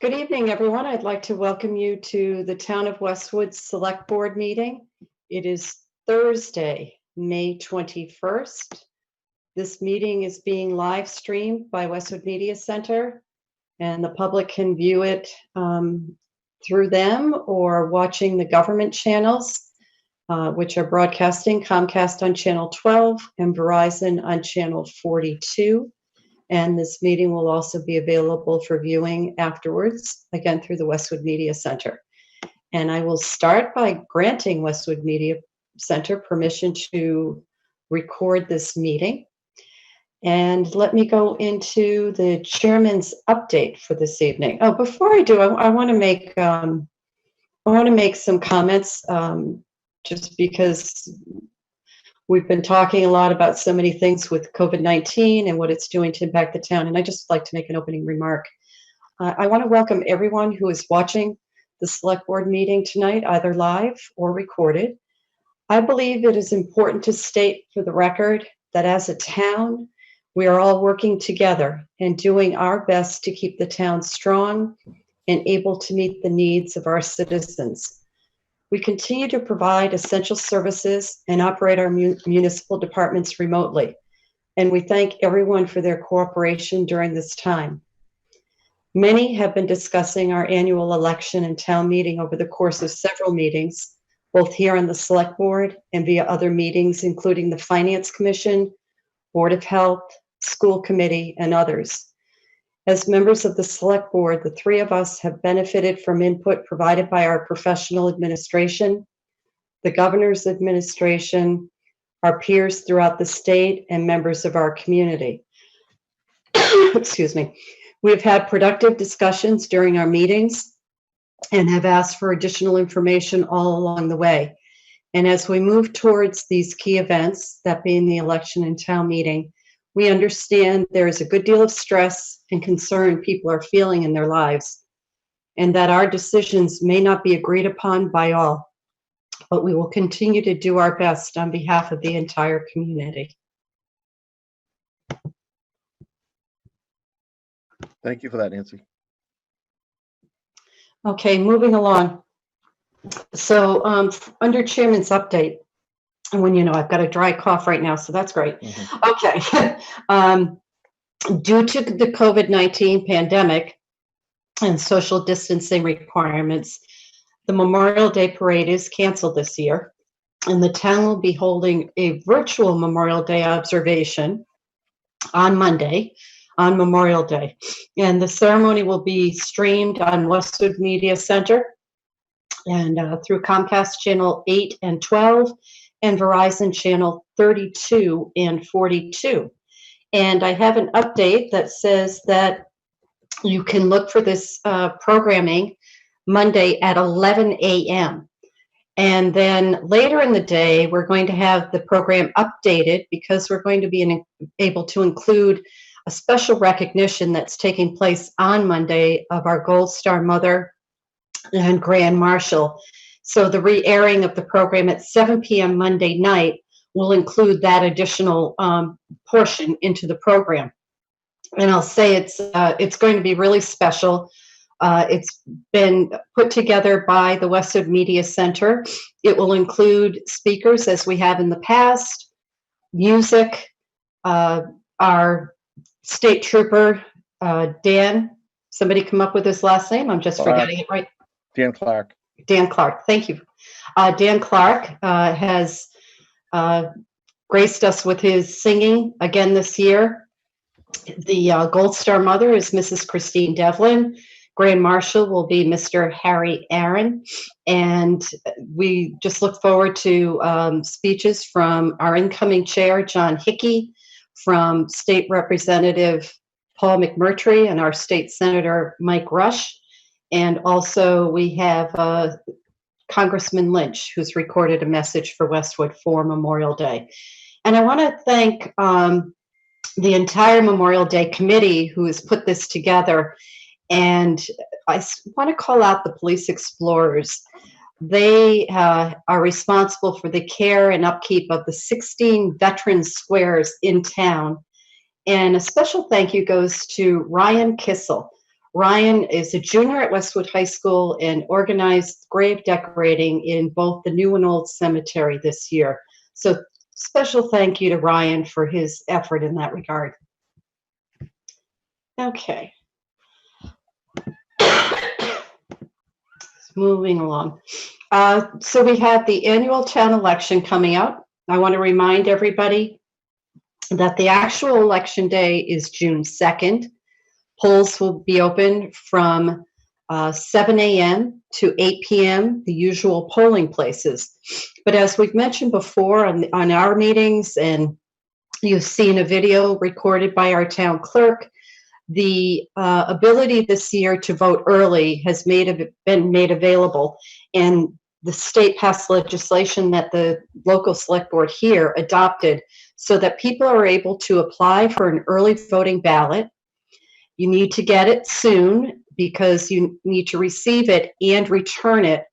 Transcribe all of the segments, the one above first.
Good evening, everyone. I'd like to welcome you to the Town of Westwood Select Board meeting. It is Thursday, May 21st. This meeting is being live streamed by Westwood Media Center, and the public can view it through them or watching the government channels, which are broadcasting Comcast on Channel 12 and Verizon on Channel 42. And this meeting will also be available for viewing afterwards, again, through the Westwood Media Center. And I will start by granting Westwood Media Center permission to record this meeting. And let me go into the chairman's update for this evening. Oh, before I do, I want to make some comments, just because we've been talking a lot about so many things with COVID-19 and what it's doing to impact the town. And I just like to make an opening remark. I want to welcome everyone who is watching the select board meeting tonight, either live or recorded. I believe it is important to state for the record that as a town, we are all working together and doing our best to keep the town strong and able to meet the needs of our citizens. We continue to provide essential services and operate our municipal departments remotely, and we thank everyone for their cooperation during this time. Many have been discussing our annual election and town meeting over the course of several meetings, both here on the Select Board and via other meetings, including the Finance Commission, Board of Health, School Committee, and others. As members of the Select Board, the three of us have benefited from input provided by our professional administration, the governor's administration, our peers throughout the state, and members of our community. Excuse me. We have had productive discussions during our meetings and have asked for additional information all along the way. And as we move towards these key events, that being the election and town meeting, we understand there is a good deal of stress and concern people are feeling in their lives, and that our decisions may not be agreed upon by all, but we will continue to do our best on behalf of the entire community. Thank you for that, Nancy. Okay, moving along. So under Chairman's update, and when I've got a dry cough right now, so that's great. Okay. Due to the COVID-19 pandemic and social distancing requirements, the Memorial Day Parade is canceled this year, and the town will be holding a virtual Memorial Day observation on Monday, on Memorial Day. And the ceremony will be streamed on Westwood Media Center and through Comcast Channel 8 and 12, and Verizon Channel 32 and 42. And I have an update that says that you can look for this programming Monday at 11 a.m. And then later in the day, we're going to have the program updated because we're going to be able to include a special recognition that's taking place on Monday of our Gold Star Mother and Grand Marshal. So the re-airing of the program at 7 p.m. Monday night will include that additional portion into the program. And I'll say it's going to be really special. It's been put together by the Westwood Media Center. It will include speakers as we have in the past, music, our state trooper, Dan, somebody come up with his last name? I'm just forgetting it right. Dan Clark. Dan Clark, thank you. Dan Clark has graced us with his singing again this year. The Gold Star Mother is Mrs. Christine Devlin. Grand Marshal will be Mr. Harry Aaron. And we just look forward to speeches from our incoming chair, John Hickey, from State Representative Paul McMurtry, and our State Senator Mike Rush. And also we have Congressman Lynch, who's recorded a message for Westwood for Memorial Day. And I want to thank the entire Memorial Day committee who has put this together. And I want to call out the Police Explorers. They are responsible for the care and upkeep of the 16 veteran squares in town. And a special thank you goes to Ryan Kissel. Ryan is a junior at Westwood High School and organized grave decorating in both the new and old cemetery this year. So special thank you to Ryan for his effort in that regard. Okay. Moving along. So we have the annual town election coming up. I want to remind everybody that the actual election day is June 2nd. Polls will be open from 7 a.m. to 8 p.m., the usual polling places. But as we've mentioned before on our meetings, and you've seen a video recorded by our town clerk, the ability this year to vote early has been made available, and the state passed legislation that the local select board here adopted so that people are able to apply for an early voting ballot. You need to get it soon because you need to receive it and return it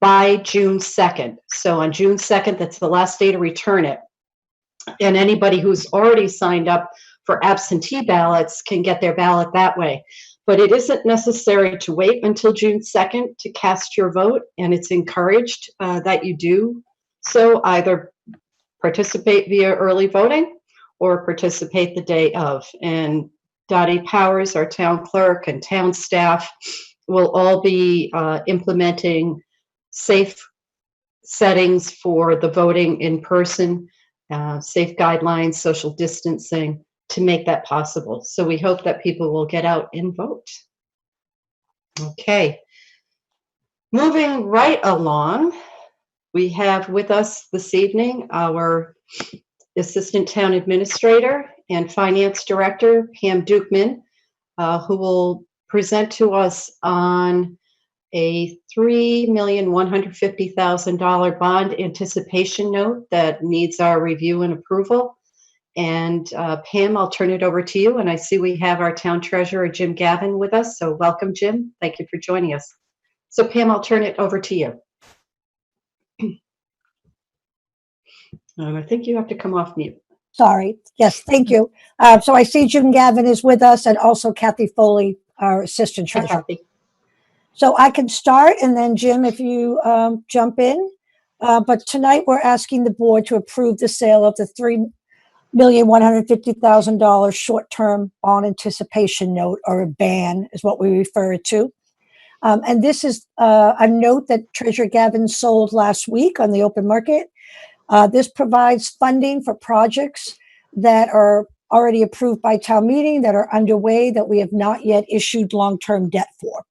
by June 2nd. So on June 2nd, that's the last day to return it. And anybody who's already signed up for absentee ballots can get their ballot that way. But it isn't necessary to wait until June 2nd to cast your vote, and it's encouraged that you do so, either participate via early voting or participate the day of. And Dottie Powers, our town clerk, and town staff will all be implementing safe settings for the voting in person, safe guidelines, social distancing, to make that possible. So we hope that people will get out and vote. Okay, moving right along, we have with us this evening our Assistant Town Administrator and Finance Director, Pam Dukeman, who will present to us on a $3,150,000 bond anticipation note that needs our review and approval. And Pam, I'll turn it over to you. And I see we have our town treasurer, Jim Gavin, with us. So welcome, Jim. Thank you for joining us. So Pam, I'll turn it over to you. I think you have to come off mute. Sorry. Yes, thank you. So I see Jim Gavin is with us, and also Kathy Foley, our assistant Hi, treasurer. Kathy. So I can start, and then Jim, if you jump in. But tonight we're asking the board to approve the sale of the $3,150,000 short-term bond anticipation note, or a BAN is what we refer it to. And this is a note that Treasurer Gavin sold last week on the open market. This provides funding for projects that are already approved by town meeting, that are underway, that we have not yet issued long-term debt for.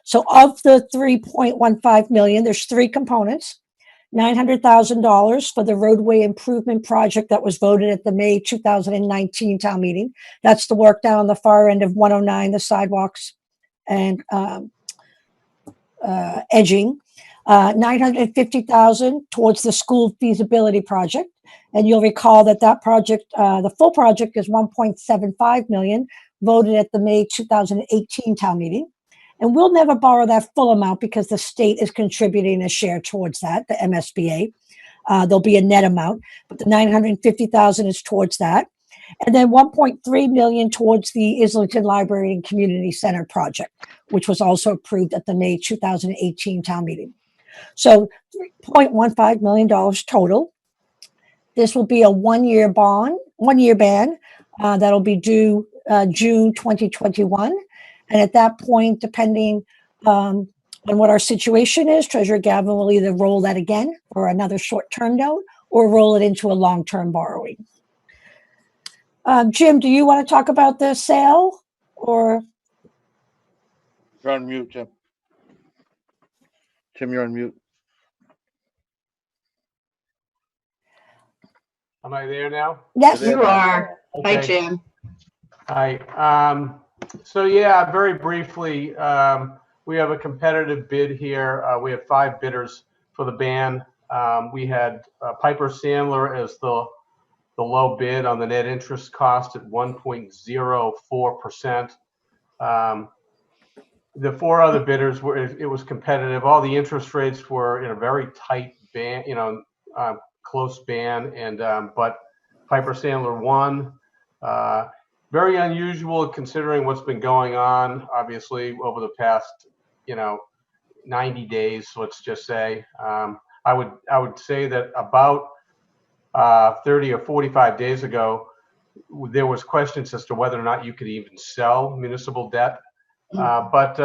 So of the $3.15 million, there's three components. $900,000 for the roadway improvement project that was voted at the May 2019 town meeting. That's the work down on the far end of 109, the sidewalks and edging. $950,000 towards the school feasibility project. And you'll recall that that project, the full project is $1.75 million, voted at the May 2018 town meeting. And we'll never borrow that full amount because the state is contributing a share towards that, the MSBA. There'll be a net amount, but the $950,000 is towards that. And then $1.3 million towards the Islington Library and Community Center project, which was also approved at the May 2018 town meeting. So $3.15 million total. This will be a one-year ban that'll be due June 2021. And at that point, depending on what our situation is, Treasurer Gavin will either roll that again for another short-term note or roll it into a long-term borrowing. Jim, do you want to talk about the sale, or? You're on mute, Jim. Jim, you're on mute. Am I there now? Yes. You are. Okay. Hi, Jim. Hi. So yeah, very briefly, we have a competitive bid here. We have 5 bidders for the ban. We had Piper Sandler as the low bid on the net interest cost at 1.04%. The 4 other bidders it was competitive. All the interest rates were in a very tight band, close band, and but Piper Sandler won. very unusual considering what's been going on, obviously, over the past, 90 days, let's just say. I would say that about 30 or 45 days ago, there was questions as to whether or not you could even sell municipal debt. But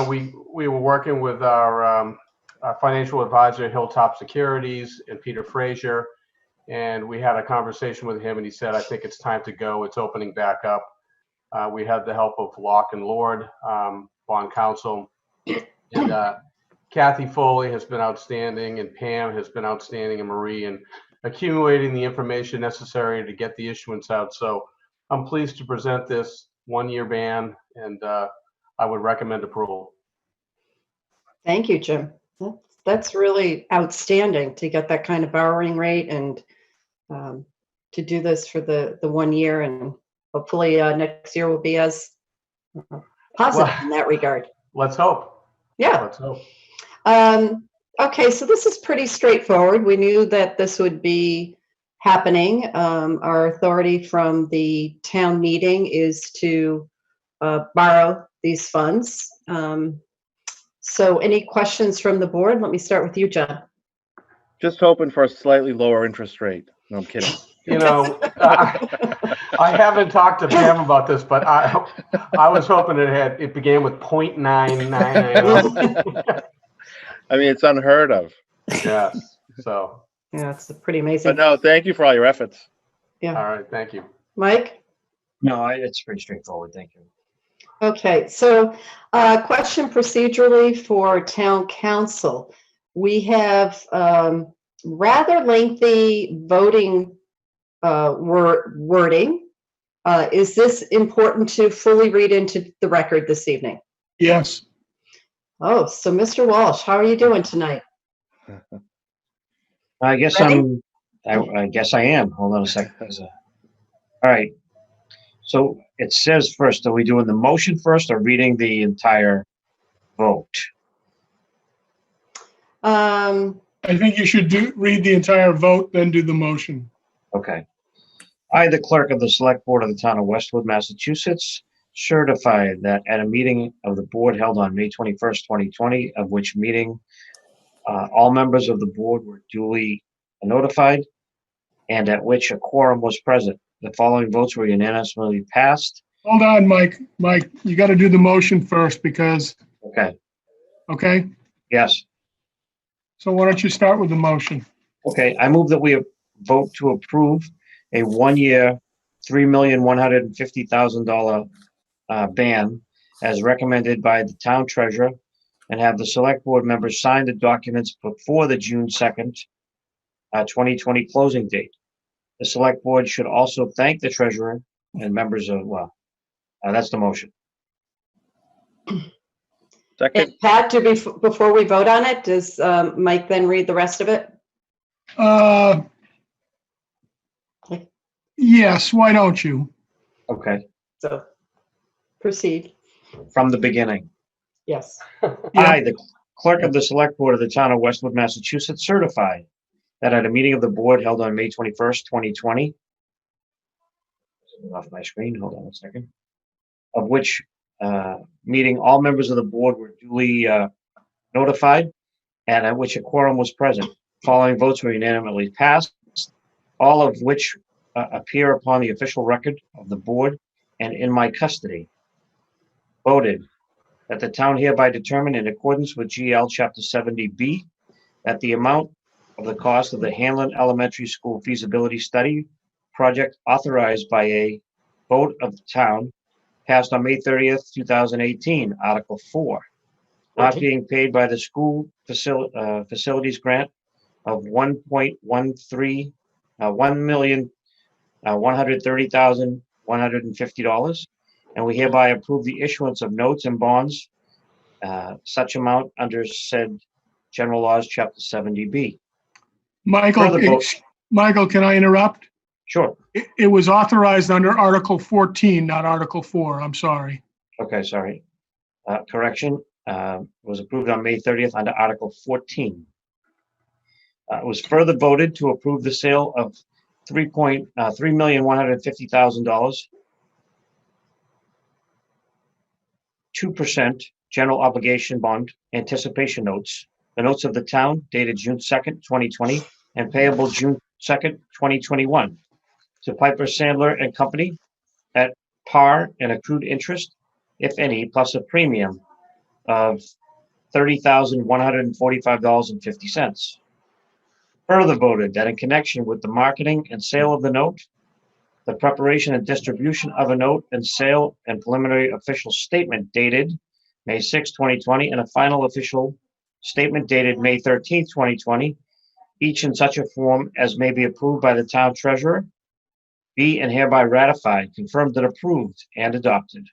we were working with our financial advisor, Hilltop Securities, and Peter Frazier, and we had a conversation with him, and he said, I think it's time to go. It's opening back up. We had the help of Locke and Lord, bond counsel, and Kathy Foley has been outstanding, and Pam has been outstanding, and Marie, and accumulating the information necessary to get the issuance out. So I'm pleased to present this one-year ban, and I would recommend approval. Thank you, Jim. That's really outstanding to get that kind of borrowing rate and to do this for the 1 year, and hopefully next year will be as positive in that regard. Let's hope. Yeah. Let's hope. Okay, so this is pretty straightforward. We knew that this would be happening. Our authority from the town meeting is to borrow these funds. So any questions from the board? Let me start with you, John. Just hoping for a slightly lower interest rate. No, I'm kidding. I haven't talked to Pam about this, but I was hoping it began with 0.999. I mean, it's unheard of. Yes. So. Yeah, it's pretty amazing. But no, thank you for all your efforts. Yeah. All right. Thank you. Mike? No, it's pretty straightforward. Thank you. Okay, so question procedurally for town council. We have rather lengthy voting wording. Is this important to fully read into the record this evening? Yes. Oh, so Mr. Walsh, how are you doing tonight? I guess Ready? I guess I am. Hold on a second. All right. So it says first, are we doing the motion first or reading the entire vote? Um, I think you should read the entire vote, then do the motion. Okay. I, the clerk of the select board of the town of Westwood, Massachusetts, certify that at a meeting of the board held on May 21st, 2020, of which meeting all members of the board were duly notified and at which a quorum was present. The following votes were unanimously passed. Hold on, Mike. Mike, you got to do the motion first because, okay? Yes. So why don't you start with the motion? Okay. I move that we vote to approve a 1 year, $3,150,000 ban as recommended by the town treasurer and have the select board members sign the documents before the June 2nd, 2020 closing date. The select board should also thank the treasurer and members of, that's the motion. Second. and Pat, before we vote on it, does Mike then read the rest of it? Yes, why don't you? Okay. So proceed. From the beginning. Yes. I, the clerk of the select board of the town of Westwood, Massachusetts, certify that at a meeting of the board held on May 21st, 2020, off my screen, hold on a second, of which meeting all members of the board were duly notified and at which a quorum was present. Following votes were unanimously passed, all of which appear upon the official record of the board and in my custody. Voted that the town hereby determined in accordance with GL Chapter 70B that the amount of the cost of the Hanlon Elementary School feasibility study project authorized by a vote of the town passed on May 30th, 2018, Article 4, not being paid by the school facilities grant of $1,130,150, and we hereby approve the issuance of notes and bonds, such amount under said General Laws, Chapter 70B. Michael, Michael, can I interrupt? Sure. It was authorized under Article 14, not Article 4. I'm sorry. Okay, sorry. Correction, was approved on May 30th under Article 14. It was further voted to approve the sale of $3,150,000. 2% general obligation bond anticipation notes. The notes of the town dated June 2nd, 2020, and payable June 2nd, 2021, to Piper Sandler and Company at par and accrued interest, if any, plus a premium of $30,145.50. Further voted that in connection with the marketing and sale of the note, the preparation and distribution of a note and sale and preliminary official statement dated May 6, 2020, and a final official statement dated May 13, 2020, each in such a form as may be approved by the town treasurer, be and hereby ratified, confirmed, and approved, and adopted.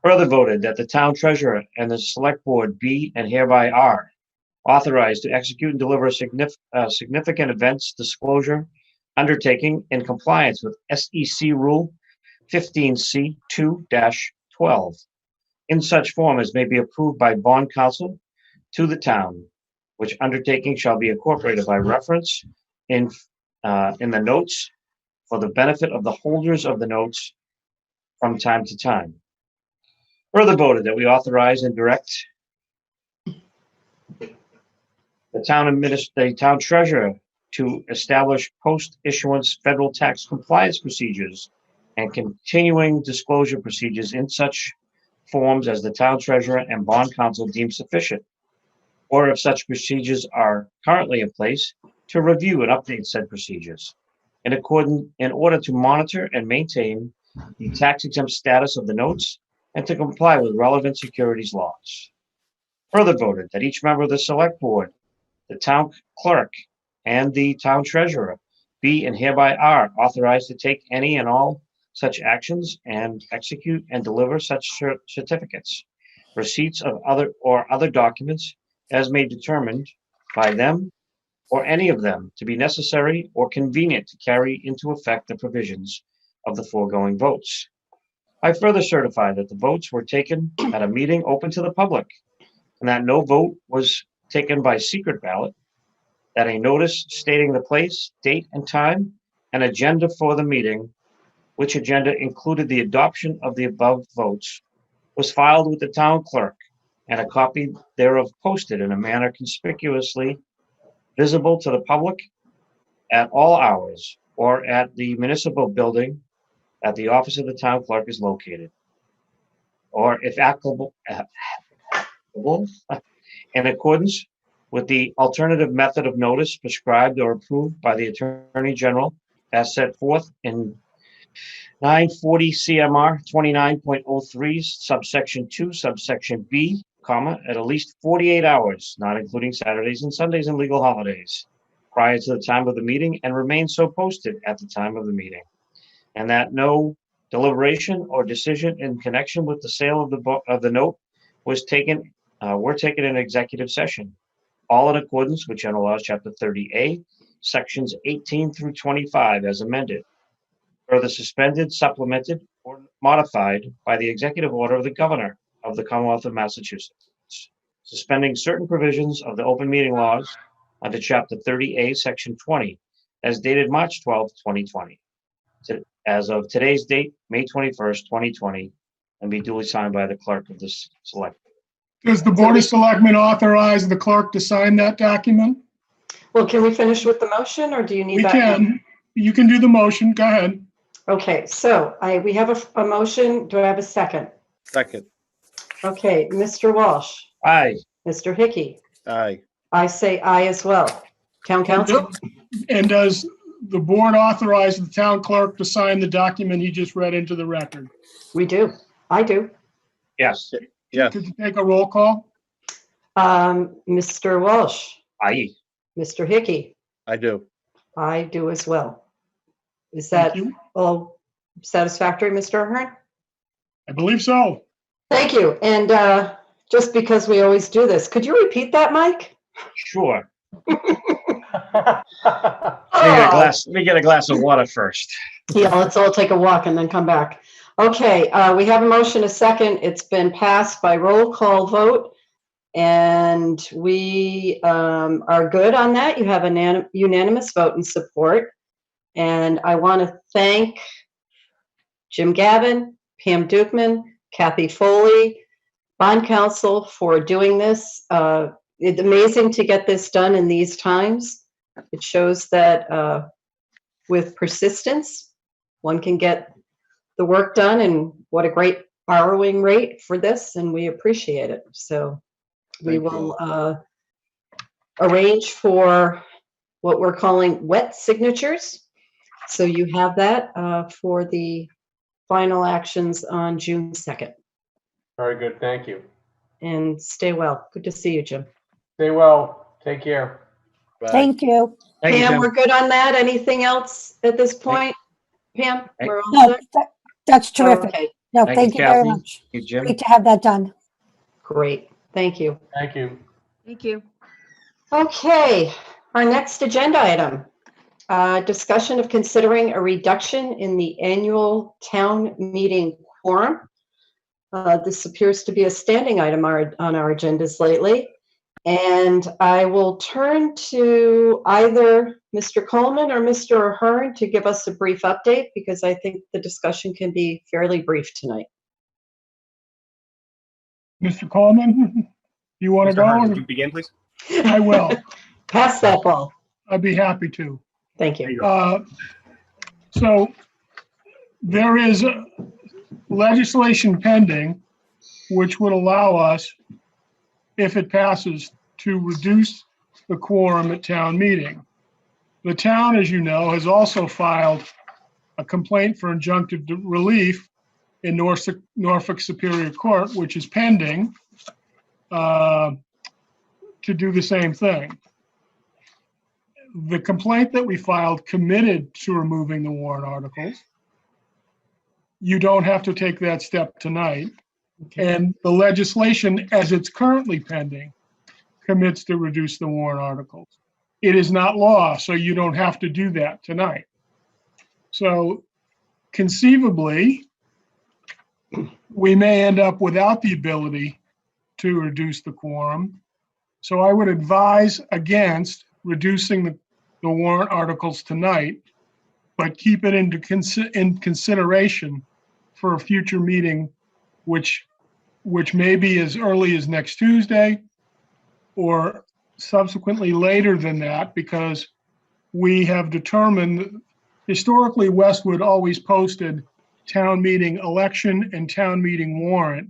Further voted that the town treasurer and the select board be and hereby are authorized to execute and deliver a significant events disclosure undertaking in compliance with SEC Rule 15C2-12 in such form as may be approved by bond counsel to the town, which undertaking shall be incorporated by reference in the notes for the benefit of the holders of the notes from time to time. Further voted that we authorize and direct the town treasurer to establish post-issuance federal tax compliance procedures and continuing disclosure procedures in such forms as the town treasurer and bond counsel deem sufficient, or if such procedures are currently in place, to review and update said procedures in order to monitor and maintain the tax-exempt status of the notes and to comply with relevant securities laws. Further voted that each member of the select board, the town clerk, and the town treasurer be and hereby are authorized to take any and all such actions and execute and deliver such certificates, receipts of other documents as may be determined by them or any of them to be necessary or convenient to carry into effect the provisions of the foregoing votes. I further certify that the votes were taken at a meeting open to the public and that no vote was taken by secret ballot, that a notice stating the place, date, and time, and agenda for the meeting, which agenda included the adoption of the above votes, was filed with the town clerk, and a copy thereof posted in a manner conspicuously visible to the public at all hours, or at the municipal building at the office of the town clerk is located, or if applicable, in accordance with the alternative method of notice prescribed or approved by the Attorney General as set forth in 940 CMR 29.03 subsection 2 subsection B, at least 48 hours, not including Saturdays and Sundays and legal holidays, prior to the time of the meeting and remain so posted at the time of the meeting, and that no deliberation or decision in connection with the sale of the note were taken in executive session, all in accordance with General Laws, Chapter 30A, Sections 18 through 25, as amended, further suspended, supplemented, or modified by the executive order of the Governor of the Commonwealth of Massachusetts, suspending certain provisions of the open meeting laws under Chapter 30A, Section 20, as dated March 12, 2020, as of today's date, May 21st, 2020, and be duly signed by the clerk of this select. Does the Board of Selectmen authorize the clerk to sign that document? Well, can we finish with the motion, or do you need We that? can. You can do the motion. Go ahead. Okay, so we have a motion. Do I have a second? Second. Okay, Mr. Walsh, Aye. Mr. Hickey, Aye. I say aye as well. Town council? And does the board authorize the town clerk to sign the document he just read into the record? We do. I do. Yes. Yes. Could you take a roll call? Mr. Walsh, Aye. Mr. Hickey, I do. I do as well. Is Thank that you. all satisfactory, Mr. Ahern? I believe so. Thank you. And just because we always do this, could you repeat that, Mike? Sure. Let me get a glass of water first. Yeah, let's all take a walk and then come back. Okay, we have a motion, a second. It's been passed by roll call vote, and we are good on that. You have a unanimous vote in support. And I want to thank Jim Gavin, Pam Dukeman, Kathy Foley, bond counsel for doing this. It's amazing to get this done in these times. It shows that with persistence, one can get the work done, and what a great borrowing rate for this, and we appreciate it. So we Thank you. will arrange for what we're calling wet signatures. So you have that for the final actions on June 2nd. Very good. Thank you. And stay well. Good to see you, Jim. Stay well. Take care. Bye. Thank you. Thank you, Pam, Tim. we're good on that. Anything else at this point? Pam, we're all No, set? that's terrific. Okay, No, Thank thank you, you very Kathy. much. Thank you, Jim. Great to have that done. great. Thank you. Thank you. Thank you. Okay, our next agenda item, discussion of considering a reduction in the annual town meeting quorum. This appears to be a standing item on our agendas lately. And I will turn to either Mr. Coleman or Mr. Ahern to give us a brief update, because I think the discussion can be fairly brief tonight. Mr. Coleman, you want to Mr. Hearn, would go? you begin, please? I will. Pass that ball. I'd be happy to. Thank There you. you go. So there is legislation pending, which would allow us, if it passes, to reduce the quorum at town meeting. The town, as you know, has also filed a complaint for injunctive relief in Norfolk Superior Court, which is pending to do the same thing. The complaint that we filed committed to removing the warrant articles. You don't have to take that step tonight. And the legislation, as it's currently pending, commits to reduce the warrant articles. It is not law, so you don't have to do that tonight. So conceivably, we may end up without the ability to reduce the quorum. So I would advise against reducing the warrant articles tonight, but keep it in consideration for a future meeting, which may be as early as next Tuesday or subsequently later than that, because we have determined historically Westwood always posted town meeting election and town meeting warrant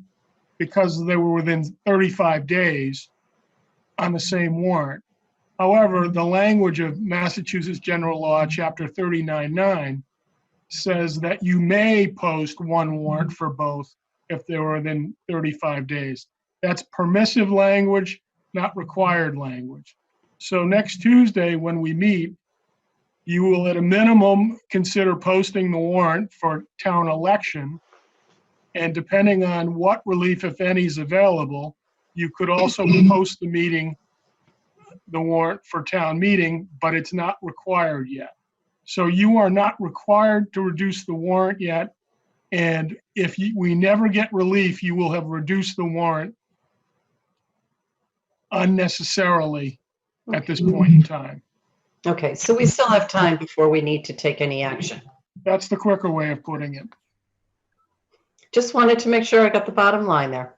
because they were within 35 days on the same warrant. However, the language of Massachusetts General Law, Chapter 39.9, says that you may post one warrant for both if they were within 35 days. That's permissive language, not required language. So next Tuesday, when we meet, you will at a minimum consider posting the warrant for town election. And depending on what relief, if any, is available, you could also post the warrant for town meeting, but it's not required yet. So you are not required to reduce the warrant yet. And if we never get relief, you will have reduced the warrant unnecessarily at this point in time. Okay, so we still have time before we need to take any action. That's the quicker way of putting it. Just wanted to make sure I got the bottom line there.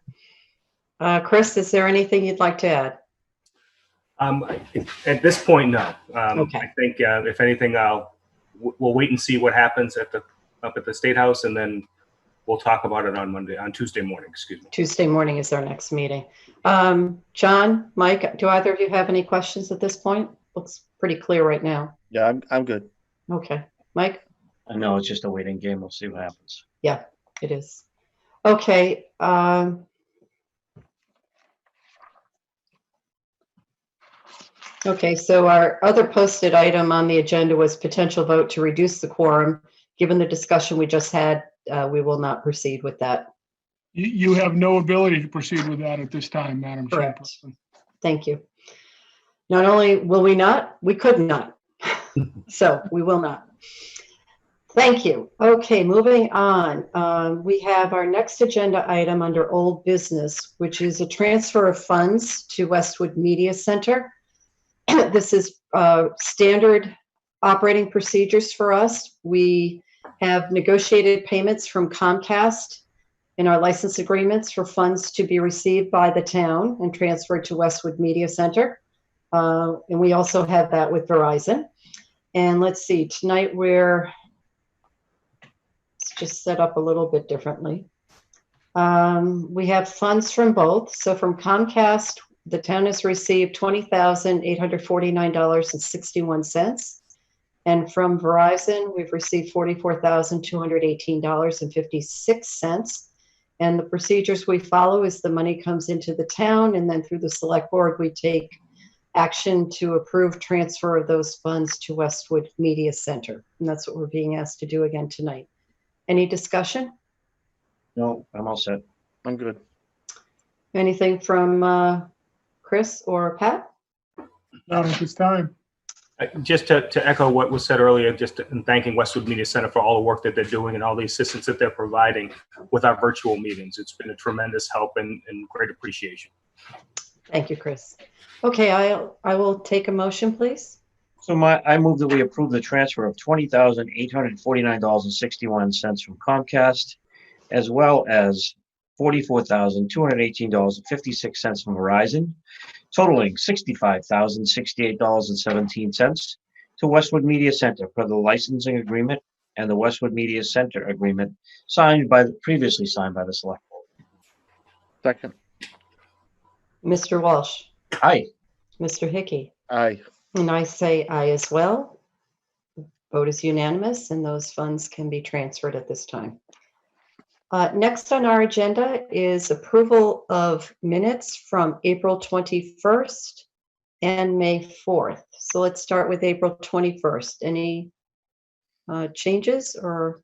Chris, is there anything you'd like to add? At this point, no. Okay. I think if anything, we'll wait and see what happens up at the State House, and then we'll talk about it on Tuesday morning. Excuse me. Tuesday morning is our next meeting. John, Mike, do either of you have any questions at this point? Looks pretty clear right now. Yeah, I'm good. Okay, Mike? I know it's just a waiting game. We'll see what happens. Yeah, it is. Okay. Okay, so our other posted item on the agenda was potential vote to reduce the quorum. Given the discussion we just had, we will not proceed with that. You have no ability to proceed with that at this time, Madam Correct. Chairperson. Thank you. Not only will we not, we could not. So we will not. Thank you. Okay, moving on. We have our next agenda item under old business, which is a transfer of funds to Westwood Media Center. This is standard operating procedures for us. We have negotiated payments from Comcast in our license agreements for funds to be received by the town and transferred to Westwood Media Center. And we also have that with Verizon. And let's see, tonight let's just set up a little bit differently. We have funds from both. So from Comcast, the town has received $20,849.61. And from Verizon, we've received $44,218.56. And the procedures we follow is the money comes into the town, and then through the select board, we take action to approve transfer of those funds to Westwood Media Center. And that's what we're being asked to do again tonight. Any discussion? No, I'm all set. I'm good. Anything from Chris or Pat? Not at this time. Just to echo what was said earlier, just in thanking Westwood Media Center for all the work that they're doing and all the assistance that they're providing with our virtual meetings. It's been a tremendous help and great appreciation. Thank you, Chris. Okay, I will take a motion, please. So I move that we approve the transfer of $20,849.61 from Comcast, as well as $44,218.56 from Verizon, totaling $65,068.17 to Westwood Media Center per the licensing agreement and the Westwood Media Center agreement previously signed by the Select Board. Second. Mr. Walsh, Aye. Mr. Hickey, Aye. and I say aye as well. Vote is unanimous, and those funds can be transferred at this time. Next on our agenda is approval of minutes from April 21st and May 4th. So let's start with April 21st. Any changes, or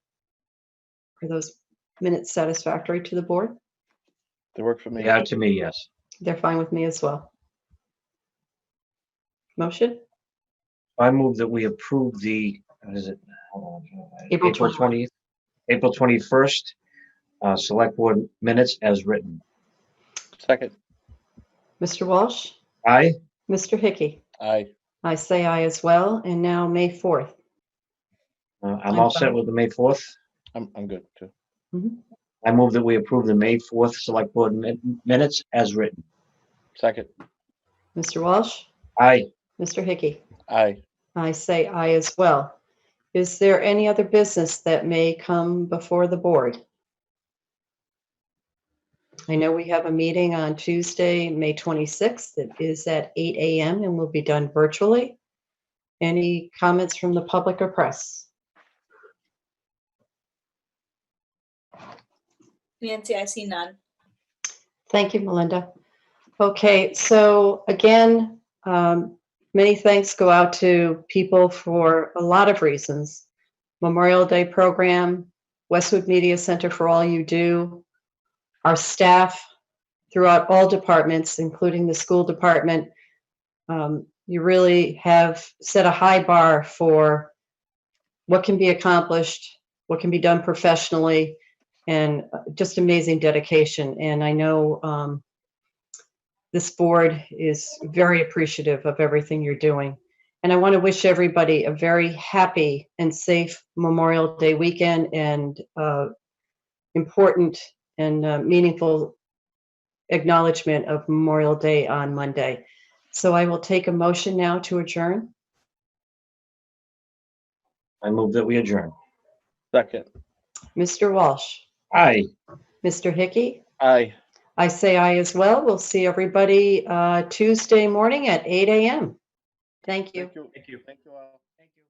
are those minutes satisfactory to the board? They work for me. Yeah, to me, yes. They're fine with me as well. Motion? I move that we approve the, what is it? April April 21st, Select Board minutes as written. Second. Mr. Walsh? Aye. Mr. Hickey? Aye. I say aye as well. And now May 4th. I'm all set with the May 4th. I'm good too. I move that we approve the May 4th Select Board minutes as written. Second. Mr. Walsh? Aye. Mr. Hickey? Aye. I say aye as well. Is there any other business that may come before the board? I know we have a meeting on Tuesday, May 26th. It is at 8 a.m. and will be done virtually. Any comments from the public or press? Nancy, I see none. Thank you, Melinda. Okay, so again, many thanks go out to people for a lot of reasons. Memorial Day program, Westwood Media Center for all you do, our staff throughout all departments, including the school department. You really have set a high bar for what can be accomplished, what can be done professionally, and just amazing dedication. And I know this board is very appreciative of everything you're doing. And I want to wish everybody a very happy and safe Memorial Day weekend, and important and meaningful acknowledgement of Memorial Day on Monday. So I will take a motion now to adjourn. I move that we adjourn. Second. Mr. Walsh, Aye. Mr. Hickey, Aye. I say aye as well. We'll see everybody Tuesday morning at 8 a.m. Thank you. Thank you. Thank you all. Thank you.